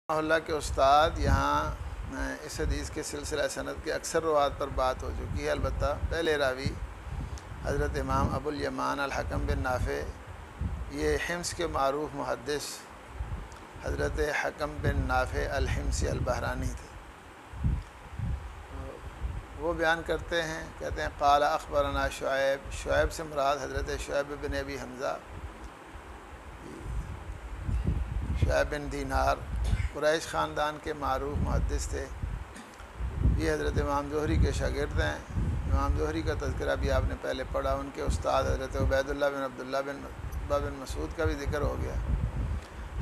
اللہ کے استاد یہاں اس حدیث کے سلسلہ سند کے اکثر روات پر بات ہو چکی ہے، البتہ پہلے راوی حضرت امام ابو الیمان الحکم بن نافع، یہ حمص کے معروف محدث حضرت حکم بن نافع الحمصی البحرانی تھے۔ وہ بیان کرتے ہیں، کہتے ہیں قال اخبرنا شعیب، شعیب سے مراد حضرت شعیب بن ابی حمزہ، شعیب بن دینار قریش خاندان کے معروف محدث تھے۔ یہ حضرت امام زہری کے شاگرد ہیں۔ امام زہری کا تذکرہ بھی آپ نے پہلے پڑھا، ان کے استاد حضرت عبید اللہ بن عبداللہ بن مسعود کا بھی ذکر ہو گیا،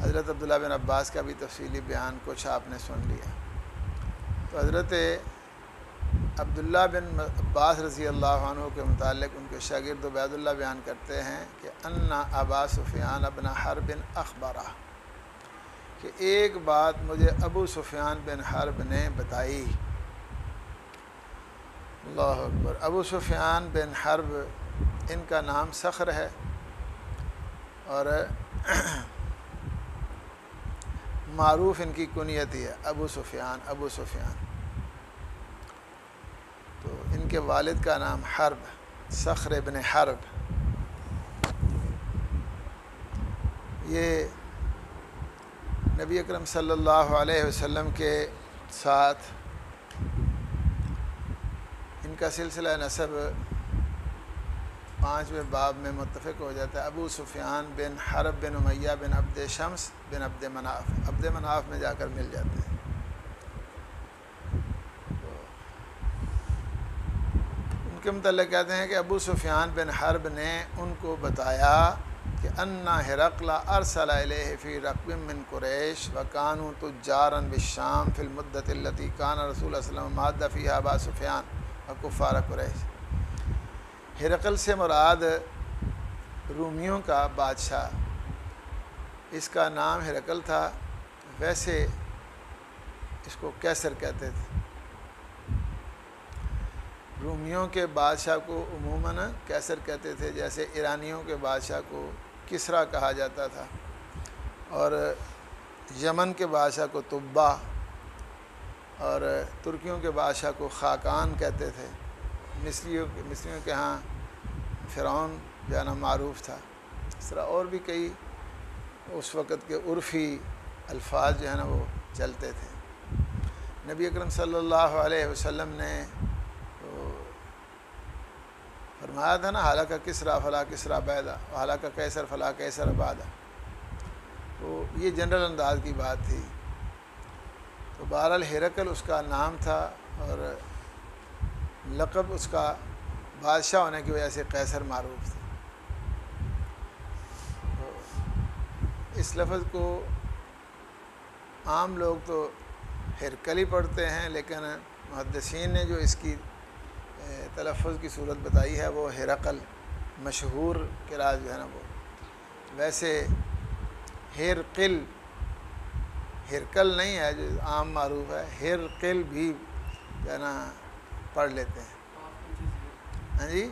حضرت عبداللہ بن عباس کا بھی تفصیلی بیان کچھ آپ نے سن لیا۔ تو حضرت عبداللہ بن عباس رضی اللہ عنہ کے متعلق ان کے شاگرد عبید اللہ بیان کرتے ہیں کہ ان ابا سفیان بن حرب اخبرہ، کہ ایک بات مجھے ابو سفیان بن حرب نے بتائی۔ اللہ اکبر۔ ابو سفیان بن حرب ان کا نام صخر ہے، اور معروف ان کی کنیت ہی ہے ابو سفیان، ابو سفیان۔ تو ان کے والد کا نام حرب، صخر بن حرب۔ یہ نبی اکرم صلی اللہ علیہ وسلم کے ساتھ ان کا سلسلہ نسب 5ویں باب میں متفق ہو جاتا ہے۔ ابو سفیان بن حرب بن امیہ بن عبد شمس بن عبد مناف، عبد مناف میں جا کر مل جاتے ہیں۔ ان کے متعلق کہتے ہیں کہ ابو سفیان بن حرب نے ان کو بتایا کہ ان ہرقل ارسل الیہ فی رکب من قریش وکانوا تجارا بالشام فی المدۃ التی کان رسول اللہ صلی اللہ علیہ وسلم ماد فیہا ابا سفیان وکفار قریش۔ ہرقل سے مراد رومیوں کا بادشاہ، اس کا نام ہرقل تھا، ویسے اس کو کیسر کہتے تھے۔ رومیوں کے بادشاہ کو عموماً کیسر کہتے تھے، جیسے ایرانیوں کے بادشاہ کو کسریٰ کہا جاتا تھا، اور یمن کے بادشاہ کو تبا، اور ترکیوں کے بادشاہ کو خاقان کہتے تھے۔ مصریوں کے ہاں فرعون جو ہے نا معروف تھا۔ اس طرح اور بھی کئی اس وقت کے عرفی الفاظ جو ہے نا وہ چلتے تھے۔ نبی اکرم صلی اللہ علیہ وسلم نے فرمایا تھا نا حالکہ کسریٰ فلا کسریٰ بعدہ وحالکہ قیصر فلا قیصر بعدہ، تو یہ جنرل انداز کی بات تھی۔ تو بہرحال ہرقل اس کا نام تھا، اور لقب اس کا بادشاہ ہونے کی وجہ سے قیصر معروف تھا۔ تو اس لفظ کو عام لوگ تو ہرقل ہی پڑھتے ہیں، لیکن محدثین نے جو اس کی تلفظ کی صورت بتائی ہے وہ ہرقل، مشہور قراءت جو ہے نا وہ، ویسے ہرقل نہیں ہے جو عام معروف ہے، ہرقل بھی جو ہے نا پڑھ لیتے ہیں۔ ہاں جی،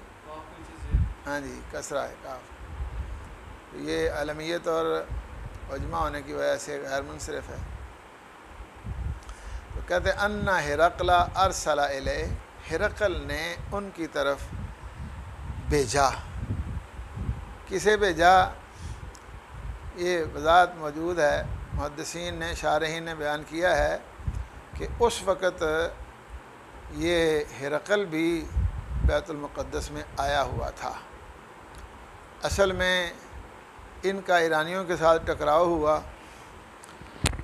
ہاں جی، کسرہ ہے کاف۔ یہ علمیت اور عجمہ ہونے کی وجہ سے غیر منصرف ہے۔ تو کہتے ہیں ان ہرقل ارسل الیہ، ہرقل نے ان کی طرف بھیجا۔ کسے بھیجا؟ یہ وضاحت موجود ہے، محدثین نے، شارحین نے بیان کیا ہے کہ اس وقت یہ ہرقل بھی بیت المقدس میں آیا ہوا تھا۔ اصل میں ان کا ایرانیوں کے ساتھ ٹکراؤ ہوا،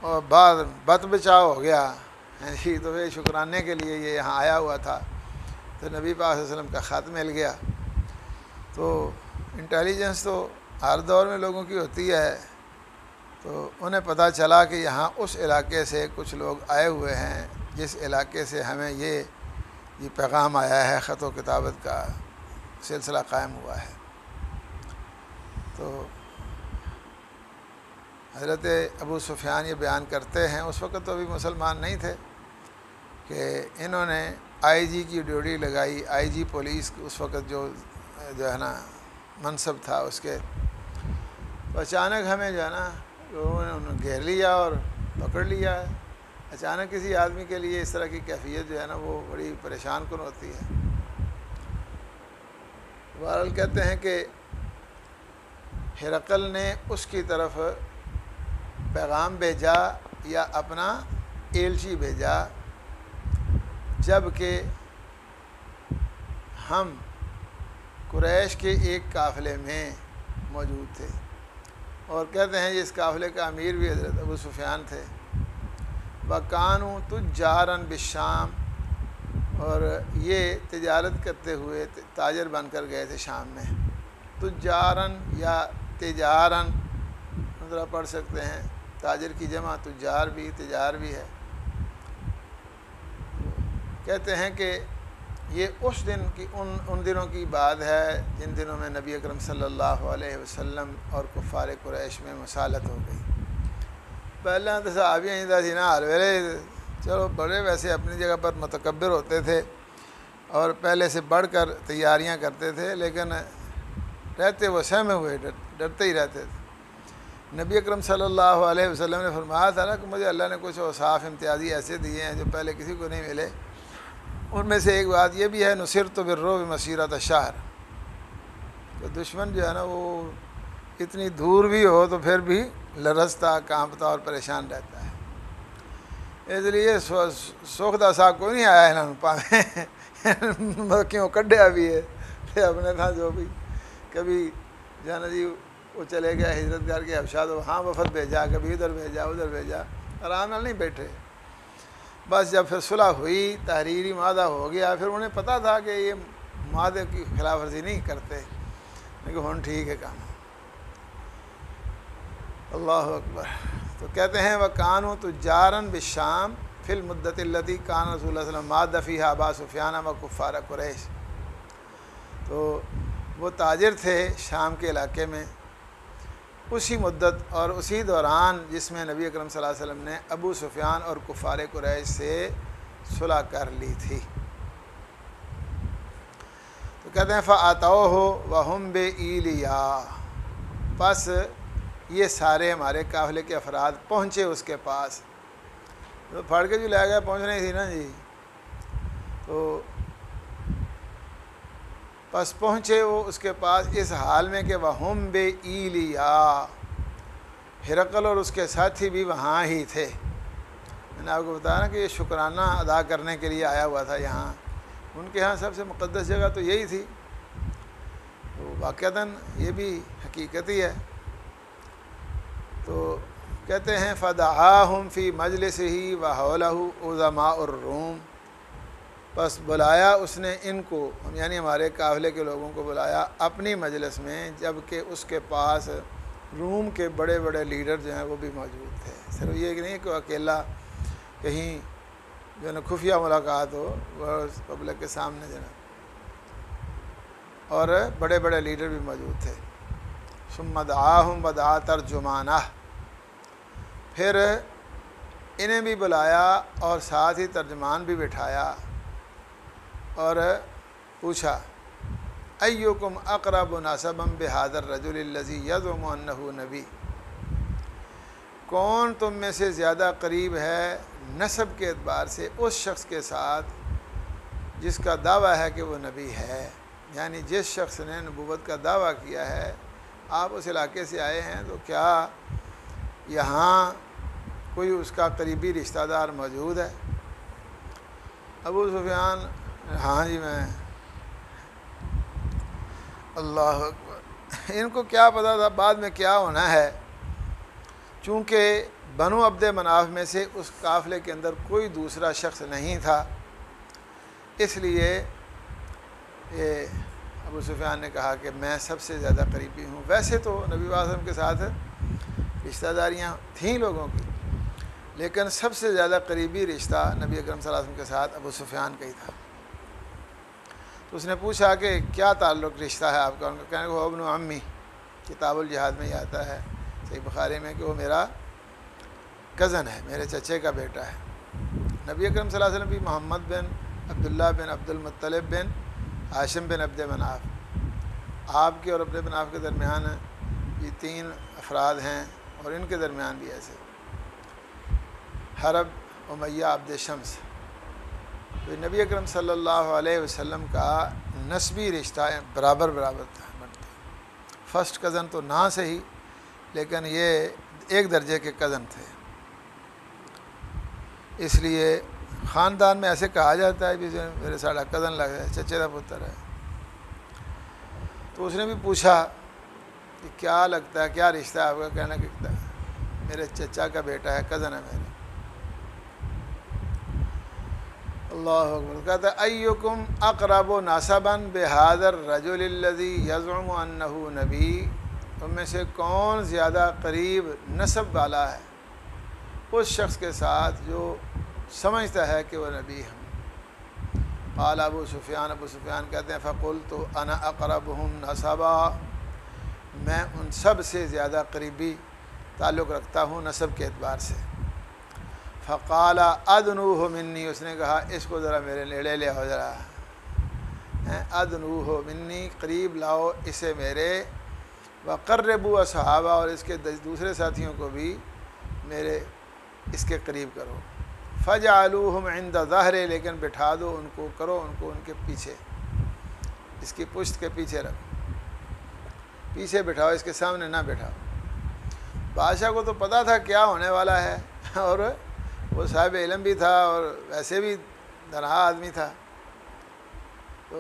اور بعد بت بچاؤ ہو گیا، تو یہ شکرانے کے لیے یہ یہاں آیا ہوا تھا۔ تو نبی پاک صلی اللہ علیہ وسلم کا خط مل گیا۔ تو انٹیلیجنس تو ہر دور میں لوگوں کی ہوتی ہے، تو انہیں پتہ چلا کہ یہاں اس علاقے سے کچھ لوگ آئے ہوئے ہیں جس علاقے سے ہمیں یہ پیغام آیا ہے، خط و کتابت کا سلسلہ قائم ہوا ہے۔ تو حضرت ابو سفیان یہ بیان کرتے ہیں، اس وقت تو ابھی مسلمان نہیں تھے، کہ انہوں نے آئی جی کی ڈیوٹی لگائی، آئی جی پولیس اس وقت جو ہے نا منصب تھا اس کے۔ تو اچانک ہمیں جو ہے نا لوگوں نے انہیں گھیر لیا، اور پکڑ لیا ہے۔ اچانک کسی آدمی کے لیے اس طرح کی کیفیت جو ہے نا وہ بڑی پریشان کن ہوتی ہے۔ بہرحال کہتے ہیں کہ ہرقل نے اس کی طرف پیغام بھیجا یا اپنا ایلچی بھیجا جب کہ ہم قریش کے ایک قافلے میں موجود تھے، اور کہتے ہیں اس قافلے کا امیر بھی حضرت ابو سفیان تھے۔ وَكَانُوا تُجَّارًا بِالشام، اور یہ تجارت کرتے ہوئے تاجر بن کر گئے تھے شام میں۔ تجارن یا تجارن ذرا پڑھ سکتے ہیں، تاجر کی جمع تجار بھی تجار بھی ہے۔ کہتے ہیں کہ یہ اس دن کی ان دنوں کی بات ہے جن دنوں میں نبی اکرم صلی اللہ علیہ وسلم اور کفار قریش میں مسالت ہو گئی۔ پہلے تو صحابی دا سی نا، ہر ویلے چلو بڑے ویسے اپنی جگہ پر متکبر ہوتے تھے اور پہلے سے بڑھ کر تیاریاں کرتے تھے، لیکن رہتے وہ سہمے ہوئے ڈرتے ہی رہتے تھے۔ نبی اکرم صلی اللہ علیہ وسلم نے فرمایا تھا نا کہ مجھے اللہ نے کچھ اوصاف امتیازی ایسے دیے ہیں جو پہلے کسی کو نہیں ملے۔ ان میں سے ایک بات یہ بھی ہے، نصرت بالرعب مسیرۃ شہر، کہ دشمن جو ہے نا وہ اتنی دور بھی ہو تو پھر بھی لرزتا کانپتا اور پریشان رہتا ہے۔ اس لیے سکھ دا سا کوئی نہیں آیا انہوں پاویں کیوں کڈیا بھی ہے اپنے تھا جو بھی کبھی جانا جی وہ چلے گیا ہجرت کر کے حبشہ تو وہاں وفد بھیجا، کبھی ادھر بھیجا، آرام نال نہیں بیٹھے۔ بس جب پھر صلح ہوئی، تحریری معاہدہ ہو گیا، پھر انہیں پتہ تھا کہ یہ معاہدے کی خلاف ورزی نہیں کرتے، لیکن ہن ٹھیک ہے کام۔ اللہ اکبر۔ تو کہتے ہیں وَكَانُوا تُجَّارًا بِالشام فِي الْمُدَّةِ الَّتِي كَانَ رسول اللہ صلی اللہ علیہ وسلم مَادَّ فِيهَا أَبَا سُفْيَانَ وَكُفَّارَ قُرَيْشٍ۔ تو وہ تاجر تھے شام کے علاقے میں اسی مدت اور اسی دوران جس میں نبی اکرم صلی اللہ علیہ وسلم نے ابو سفیان اور کفار قریش سے صلح کر لی تھی۔ تو کہتے ہیں فَأَتَوْهُ وَهُمْ بِإِيلِيَا، پس یہ سارے ہمارے قافلے کے افراد پہنچے اس کے پاس۔ تو پھڑ کے جو لے گئے پہنچنے تھی نا جی، تو پس پہنچے وہ اس کے پاس اس حال میں کہ وَهُمْ بِإِيلِيَا، ہرقل اور اس کے ساتھی بھی وہاں ہی تھے۔ میں نے آپ کو بتایا نا کہ یہ شکرانہ ادا کرنے کے لیے آیا ہوا تھا یہاں، ان کے ہاں سب سے مقدس جگہ تو یہی تھی۔ تو واقعتاً یہ بھی حقیقت ہی ہے۔ تو کہتے ہیں فَدَعَاهُمْ فِي مَجْلِسِهِ وَحَوْلَهُ عُظَمَاءُ الروم، پس بلایا اس نے ان کو، یعنی ہمارے قافلے کے لوگوں کو بلایا اپنی مجلس میں، جب کہ اس کے پاس روم کے بڑے بڑے لیڈر جو ہیں وہ بھی موجود تھے۔ صرف یہ کہ نہیں کہ اکیلا کہیں جو ہے نا خفیہ ملاقات ہو پبلک کے سامنے جو ہے، اور بڑے بڑے لیڈر بھی موجود تھے۔ ثم دعاہم ودعا ترجمانہ، پھر انہیں بھی بلایا اور ساتھ ہی ترجمان بھی بٹھایا اور پوچھا ایکم اقرب نسبا بہذا الرجل الذی یزعم انہ نبی، کون تم میں سے زیادہ قریب ہے نسب کے اعتبار سے اس شخص کے ساتھ جس کا دعویٰ ہے کہ وہ نبی ہے، یعنی جس شخص نے نبوت کا دعویٰ کیا ہے، آپ اس علاقے سے آئے ہیں، تو کیا یہاں کوئی اس کا قریبی رشتہ دار موجود ہے؟ ابو سفیان، ہاں جی میں۔ اللہ اکبر۔ ان کو کیا پتہ تھا بعد میں کیا ہونا ہے، چونکہ بنو عبد مناف میں سے اس قافلے کے اندر کوئی دوسرا شخص نہیں تھا، اس لیے یہ ابو سفیان نے کہا کہ میں سب سے زیادہ قریبی ہوں۔ ویسے تو نبی صلی اللہ علیہ وسلم کے ساتھ رشتہ داریاں تھیں لوگوں کی، لیکن سب سے زیادہ قریبی رشتہ نبی اکرم صلی اللہ علیہ وسلم کے ساتھ ابو سفیان کا ہی تھا۔ تو اس نے پوچھا کہ کیا تعلق رشتہ ہے آپ کا؟ ان کا کہنے کہ وہ ابن عمی، کتاب الجہاد میں یہ آتا ہے صحیح بخاری میں کہ وہ میرا کزن ہے، میرے چچے کا بیٹا ہے۔ نبی اکرم صلی اللہ علیہ وسلم بھی محمد بن عبداللہ بن عبد المطلب بن ہاشم بن عبد مناف، آپ کے اور عبد مناف کے درمیان یہ 3 افراد ہیں، اور ان کے درمیان بھی ایسے۔ حرب امیہ عبد شمس، تو نبی اکرم صلی اللہ علیہ وسلم کا نسبی رشتہ برابر بنتا ہے۔ فرسٹ کزن تو نہ سے ہی، لیکن یہ ایک درجے کے کزن تھے، اس لیے خاندان میں ایسے کہا جاتا ہے بھی میرے ساڑھا کزن لگ ہے، چچے کا پتر ہے۔ تو اس نے بھی پوچھا کہ کیا لگتا ہے، کیا رشتہ ہے آپ کا؟ کہنا کہ میرے چچا کا بیٹا ہے، کزن ہے میرا۔ اللہ اکبر۔ کہتا ہے ایکم اقرب نسبا بہذا الرجل الذی یزعم انہ نبی، تم میں سے کون زیادہ قریب نسب والا ہے اس شخص کے ساتھ جو سمجھتا ہے کہ وہ نبی ہے؟ قال ابو سفیان کہتے ہیں فقلت انا اقربهم نسبا، میں ان سب سے زیادہ قریبی تعلق رکھتا ہوں نسب کے اعتبار سے۔ فقال ادنوہ منی، اس نے کہا اس کو ذرا میرے نیڑے لے آؤ، ذرا ادنوہ منی، قریب لاؤ اسے میرے، وقربوا اصحابہ، اور اس کے دوسرے ساتھیوں کو بھی میرے اس کے قریب کرو۔ فجعلوہم عند ظہرے، لیکن بٹھا دو ان کو، کرو ان کو ان کے پیچھے، اس کی پشت کے پیچھے رکھو، پیچھے بٹھاؤ، اس کے سامنے نہ بٹھاؤ۔ بادشاہ کو تو پتہ تھا کیا ہونے والا ہے، اور وہ صاحب علم بھی تھا اور ویسے بھی تنہا آدمی تھا، تو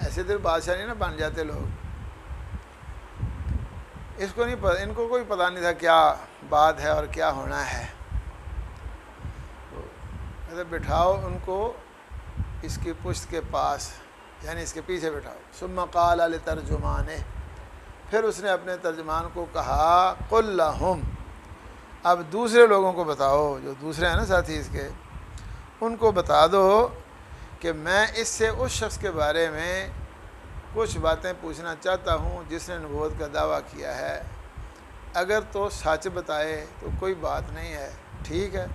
ایسے دل بادشاہ نہیں نا بن جاتے لوگ۔ اس کو نہیں پتہ، ان کو کوئی پتہ نہیں تھا کیا بات ہے اور کیا ہونا ہے۔ تو بٹھاؤ ان کو اس کی پشت کے پاس، یعنی اس کے پیچھے بٹھاؤ۔ ثم قال لترجمانہ، پھر اس نے اپنے ترجمان کو کہا قل لہم، اب دوسرے لوگوں کو بتاؤ، جو دوسرے ہیں نا ساتھی اس کے، ان کو بتا دو کہ میں اس سے اس شخص کے بارے میں کچھ باتیں پوچھنا چاہتا ہوں جس نے نبوت کا دعویٰ کیا ہے، اگر تو سچ بتائے تو کوئی بات نہیں ہے، ٹھیک ہے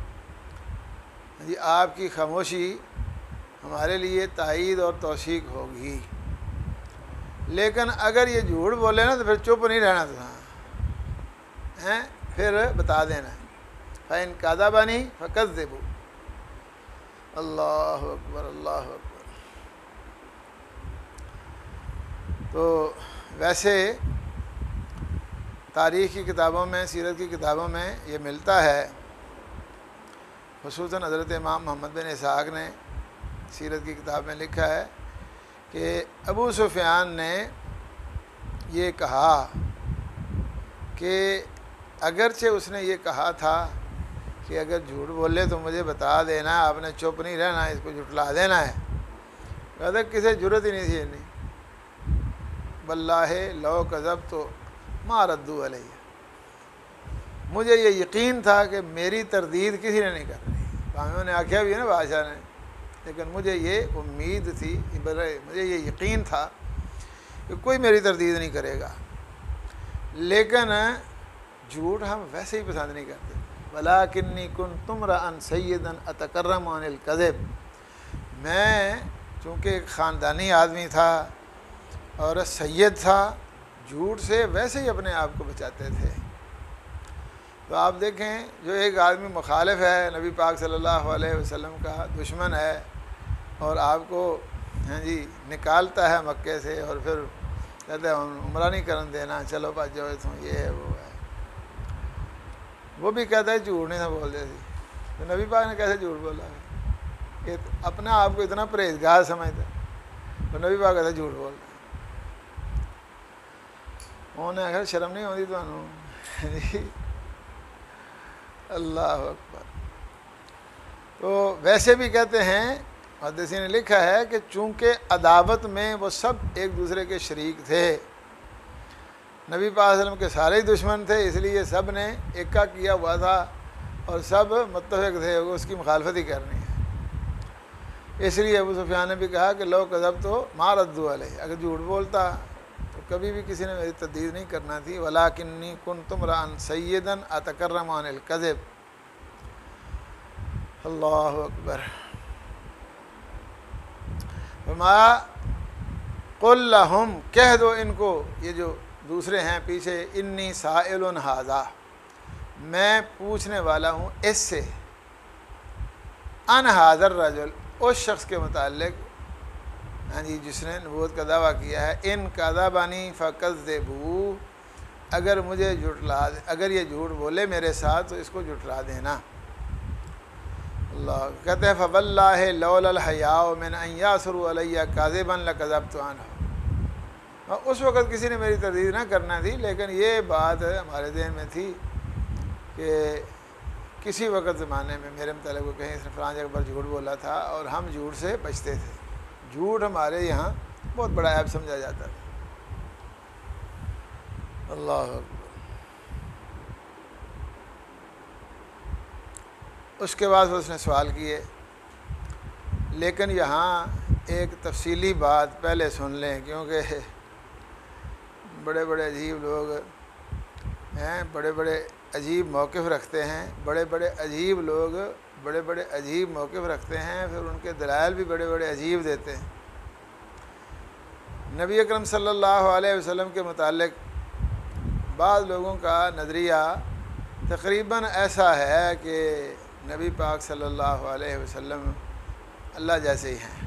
جی، آپ کی خاموشی ہمارے لیے تائید اور توثیق ہوگی، لیکن اگر یہ جھوٹ بولے نا تو پھر چپ نہیں رہنا تھا، پھر بتا دینا۔ فَإِن كَذَبَنِي فَكَذِّبُوا۔ اللہ اکبر، اللہ اکبر۔ تو ویسے تاریخ کی کتابوں میں، سیرت کی کتابوں میں یہ ملتا ہے، خصوصاً حضرت امام محمد بن اسحاق نے سیرت کی کتاب میں لکھا ہے کہ ابو سفیان نے یہ کہا کہ اگرچہ اس نے یہ کہا تھا کہ اگر جھوٹ بولے تو مجھے بتا دینا، آپ نے چپ نہیں رہنا، اس کو جھٹلا دینا ہے، کہتا کسی جرت ہی نہیں تھی نہیں، واللہ لو کذبت ما ردوا علیہ، مجھے یہ یقین تھا کہ میری تردید کسی نے نہیں کرنی، انہوں نے آخیا بھی ہے نا بادشاہ نے، لیکن مجھے یہ امید تھی، مجھے یہ یقین تھا کہ کوئی میری تردید نہیں کرے گا، لیکن جھوٹ ہم ویسے ہی پسند نہیں کرتے۔ وَلَٰكِنِّي كُنتُ امْرَأً سَيِّدًا أَتَكَرَّمُ عَنِ الْكَذِبِ، میں چونکہ ایک خاندانی آدمی تھا اور سید تھا، جھوٹ سے ویسے ہی اپنے آپ کو بچاتے تھے۔ تو آپ دیکھیں، جو ایک آدمی مخالف ہے، نبی پاک صلی اللہ علیہ وسلم کا دشمن ہے، اور آپ کو نکالتا ہے مکے سے، اور پھر کہتے ہیں عمرہ نہیں کرن دینا، چلو بھائی جو یہ ہے وہ ہے، وہ بھی کہتا ہے جھوٹ نہیں تھا بولتے تھے، تو نبی پاک نے کیسے جھوٹ بولا ہے؟ کہ اپنا آپ کو اتنا پرہیزگار سمجھتا ہے، تو نبی پاک کہتا ہے جھوٹ بولتا ہے۔ انہوں نے آخر شرم نہیں ہوتی تو اللہ اکبر۔ تو ویسے بھی کہتے ہیں، محدثین نے لکھا ہے کہ چونکہ عداوت میں وہ سب ایک دوسرے کے شریک تھے، نبی پاک صلی اللہ علیہ وسلم کے سارے ہی دشمن تھے، اس لیے سب نے ایکا کیا ہوا تھا اور سب متفق تھے اس کی مخالفت ہی کرنی ہے۔ اس لیے ابو سفیان نے بھی کہا کہ لو کذب تو ما ردوا علیہ، اگر جھوٹ بولتا تو کبھی بھی کسی نے میری تردید نہیں کرنا تھی۔ وَلَٰكِنِّي كُنتُ امْرَأً سَيِّدًا أَتَكَرَّمُ عَنِ الْكَذِبِ۔ اللہ اکبر۔ فرمایا قُل لَّهُمْ، کہہ دو ان کو، یہ جو دوسرے ہیں پیچھے، انی سائل ھذا، میں پوچھنے والا ہوں اس سے ان حاضر رجل، اس شخص کے متعلق ہاں جی جس نے نبوت کا دعویٰ کیا ہے، ان کذبنی فکذبوہ، اگر مجھے اگر یہ جھوٹ بولے میرے ساتھ تو اس کو جھٹلا دینا۔ اللہ کہتے ہیں فواللہ لولا الحیاء من ان یاثروا علی کاذبا لکذبت عنہ، اس وقت کسی نے میری تردید نہ کرنا تھی، لیکن یہ بات ہمارے ذہن میں تھی کہ کسی وقت زمانے میں میرے متعلق وہ کہیں اس نے فلاں جگہ پر جھوٹ بولا تھا، اور ہم جھوٹ سے بچتے تھے، جھوٹ ہمارے یہاں بہت بڑا عیب سمجھا جاتا تھا۔ اللہ اکبر۔ اس کے بعد اس نے سوال کیے، لیکن یہاں ایک تفصیلی بات پہلے سن لیں، کیونکہ بڑے بڑے عجیب لوگ ہیں، بڑے بڑے عجیب موقف رکھتے ہیں، بڑے بڑے عجیب لوگ بڑے بڑے عجیب موقف رکھتے ہیں، پھر ان کے دلائل بھی بڑے بڑے عجیب دیتے ہیں۔ نبی اکرم صلی اللہ علیہ وسلم کے متعلق بعض لوگوں کا نظریہ تقریباً ایسا ہے کہ نبی پاک صلی اللہ علیہ وسلم اللہ جیسے ہی ہیں،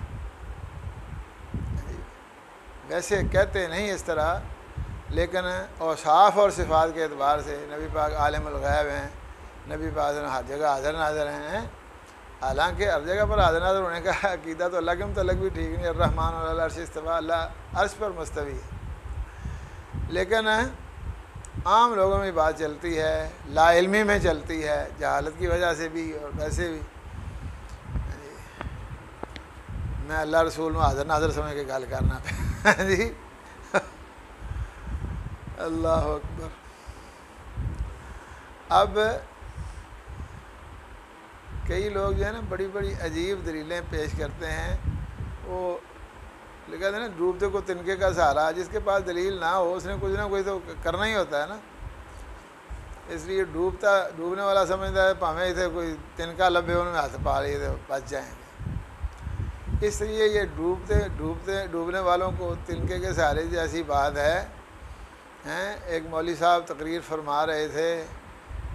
ویسے کہتے نہیں اس طرح، لیکن اوصاف اور صفات کے اعتبار سے نبی پاک عالم الغیب ہیں، نبی پاک ہر جگہ حاضر ناظر ہیں، حالانکہ ہر جگہ پر حاضر ناظر ہونے کا عقیدہ تو اللہ کے متعلق بھی ٹھیک نہیں، الرحمن علی العرش استویٰ، اللہ عرش پر مستوی ہے، لیکن عام لوگوں میں بات چلتی ہے، لا علمی میں چلتی ہے، جہالت کی وجہ سے بھی اور ویسے بھی، میں اللہ رسول میں حاضر ناظر سمجھ کے گل کرنا پہ جی اللہ اکبر۔ اب کئی لوگ جو ہے نا بڑی بڑی عجیب دلیلیں پیش کرتے ہیں، وہ کہتے ہیں نا ڈوبتے کو تنکے کا سہارا، جس کے پاس دلیل نہ ہو اس نے کچھ نہ کچھ تو کرنا ہی ہوتا ہے نا، اس لیے ڈوبنے والا سمجھتا ہے پاویں اتنے کوئی تنکا لبے ان میں ہاتھ پا لیے تو بچ جائیں گے، اس لیے یہ ڈوبنے والوں کو تنکے کے سہارے جیسی بات ہے۔ ایک مولوی صاحب تقریر فرما رہے تھے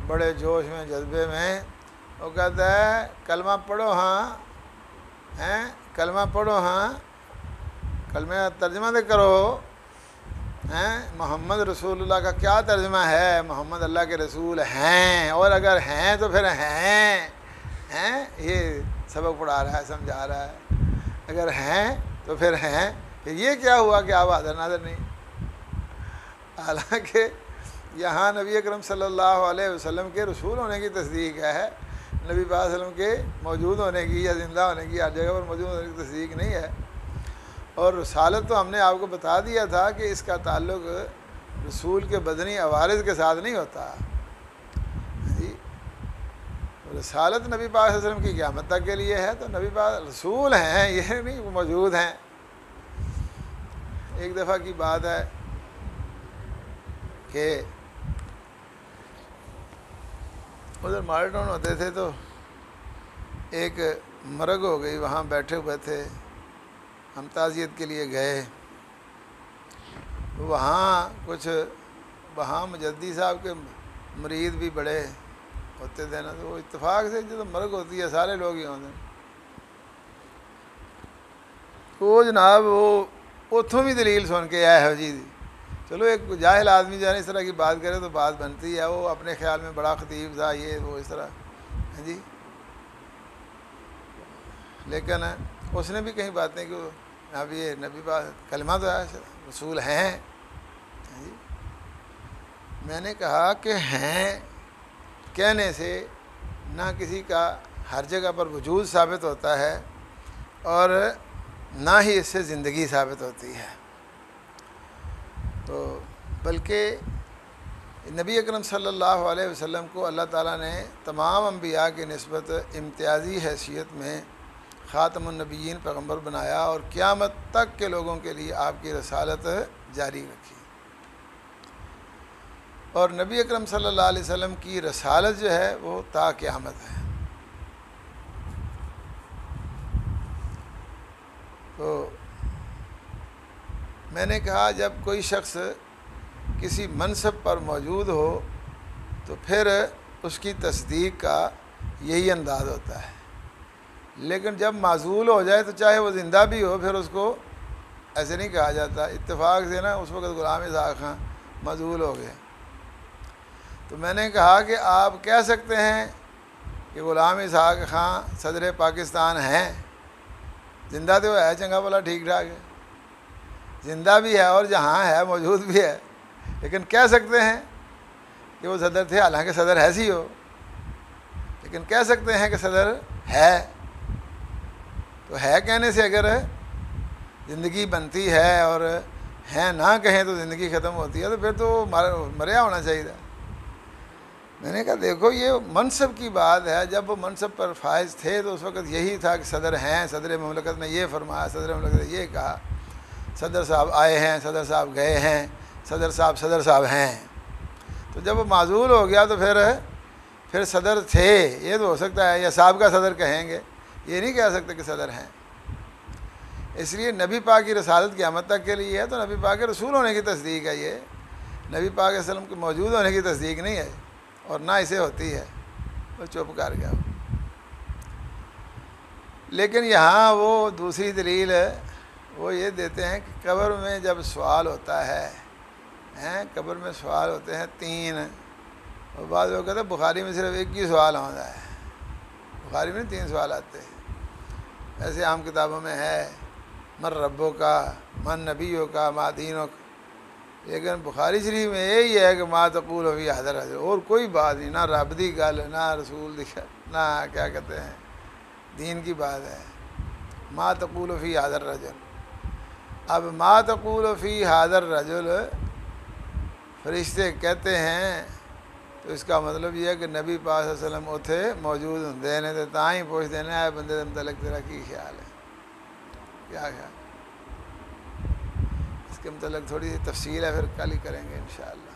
بڑے جوش میں جذبے میں، وہ کہتا ہے کلمہ پڑھو ہاں، کلمہ پڑھو ہاں، کلمہ ترجمہ دے کرو، محمد رسول اللہ کا کیا ترجمہ ہے؟ محمد اللہ کے رسول ہیں، اور اگر ہیں تو پھر ہیں، یہ سبق پڑھا رہا ہے، سمجھا رہا ہے، اگر ہیں تو پھر ہیں، کہ یہ کیا ہوا کہ آپ حاضر ناظر نہیں؟ حالانکہ یہاں نبی اکرم صلی اللہ علیہ وسلم کے رسول ہونے کی تصدیق ہے، نبی پاک صلی اللہ علیہ وسلم کے موجود ہونے کی یا زندہ ہونے کی ہر جگہ پر موجود ہونے کی تصدیق نہیں ہے، اور رسالت تو ہم نے آپ کو بتا دیا تھا کہ اس کا تعلق رسول کے بدنی عوارض کے ساتھ نہیں ہوتا جی، رسالت نبی پاک صلی اللہ علیہ وسلم کی قیامت تک کے لیے ہے، تو نبی پاک رسول ہیں، یہ نہیں وہ موجود ہیں۔ ایک دفعہ کی بات ہے کہ ادھر ماڈل ٹاؤن ہوتے تھے، تو ایک مرگ ہو گئی، وہاں بیٹھے ہوئے تھے، ہم تعزیت کے لیے گئے، وہاں مجدی صاحب کے مرید بھی بڑے ہوتے تھے نا، تو وہ اتفاق سے جب مرگ ہوتی ہے سارے لوگ ہی ہوتے ہیں، تو جناب وہ اتوں بھی دلیل سن کے آئے ہو جی، چلو ایک جاہل آدمی جو ہے اس طرح کی بات کرے تو بات بنتی ہے، وہ اپنے خیال میں بڑا خطیب تھا، یہ وہ اس طرح جی، لیکن اس نے بھی کہیں باتیں کہ اب یہ نبی پاک کلمہ تو ہے رسول ہیں جی، میں نے کہا کہ ہیں کہنے سے نہ کسی کا ہر جگہ پر وجود ثابت ہوتا ہے، اور نہ ہی اس سے زندگی ثابت ہوتی ہے، تو بلکہ نبی اکرم صلی اللہ علیہ وسلم کو اللہ تعالیٰ نے تمام انبیاء کی نسبت امتیازی حیثیت میں خاتم النبیین پیغمبر بنایا، اور قیامت تک کے لوگوں کے لیے آپ کی رسالت جاری رکھی، اور نبی اکرم صلی اللہ علیہ وسلم کی رسالت جو ہے وہ تا قیامت ہے۔ تو میں نے کہا جب کوئی شخص کسی منصب پر موجود ہو تو پھر اس کی تصدیق کا یہی انداز ہوتا ہے۔ لیکن جب معزول ہو جائے تو چاہے وہ زندہ بھی ہو پھر اس کو ایسے نہیں کہا جاتا۔ اتفاق سے نا اس وقت غلام اسحاق خان معزول ہو گئے، تو میں نے کہا کہ آپ کہہ سکتے ہیں کہ غلام اسحاق خان صدر پاکستان ہیں؟ زندہ تو ہے، چنگا بھلا ٹھیک ٹھاک ہے، زندہ بھی ہے اور جہاں ہے موجود بھی ہے، لیکن کہہ سکتے ہیں کہ وہ صدر تھے، حالانکہ صدر ایسی ہو، لیکن کہہ سکتے ہیں کہ صدر ہے۔ تو ہے کہنے سے اگر زندگی بنتی ہے اور ہیں نہ کہیں تو زندگی ختم ہوتی ہے، تو پھر تو مریا ہونا چاہیے۔ میں نے کہا دیکھو یہ منصب کی بات ہے، جب وہ منصب پر فائز تھے تو اس وقت یہی تھا کہ صدر ہیں، صدر مملکت نے یہ فرمایا، صدر مملکت نے یہ کہا، صدر صاحب آئے ہیں، صدر صاحب گئے ہیں، صدر صاحب ہیں۔ تو جب وہ معزول ہو گیا تو پھر صدر تھے، یہ تو ہو سکتا ہے، یا صاحب کا صدر کہیں گے، یہ نہیں کہہ سکتے کہ صدر ہیں۔ اس لیے نبی پاک کی رسالت قیامت تک کے لیے ہے، تو نبی پاک کے رسول ہونے کی تصدیق ہے، یہ نبی پاک علیہ وسلم کے موجود ہونے کی تصدیق نہیں ہے، اور نہ اسے ہوتی ہے، وہ چپ کر گیا۔ لیکن یہاں وہ دوسری دلیل وہ یہ دیتے ہیں کہ قبر میں جب سوال ہوتا ہے، قبر میں سوال ہوتے ہیں 3، اور بعض لوگ کہتے ہیں بخاری میں صرف ایک ہی سوال ہوتا ہے، بخاری میں 3 سوال آتے ہیں، ایسے عام کتابوں میں ہے من ربوں کا، من نبیوں کا، ما دینوں کا، لیکن بخاری شریف میں یہی ہے کہ ما تقول فی ھذا الرجل، اور کوئی بات نہیں، نہ رب دی گل، نہ رسول دی گل، نہ کیا کہتے ہیں دین کی بات ہے، ما تقول فی ھذا الرجل۔ اب ما تقول فی ھذا الرجل فرشتے کہتے ہیں تو اس کا مطلب یہ ہے کہ نبی پاک صلی اللہ علیہ وسلم اتھے موجود ہوندے نے، تو تاں ہی پوچھتے ہیں اے بندے دے متعلق تیرا کی خیال ہے، کیا خیال؟ اس کے متعلق تھوڑی سی تفصیل ہے، پھر کل ہی کریں گے انشاءاللہ۔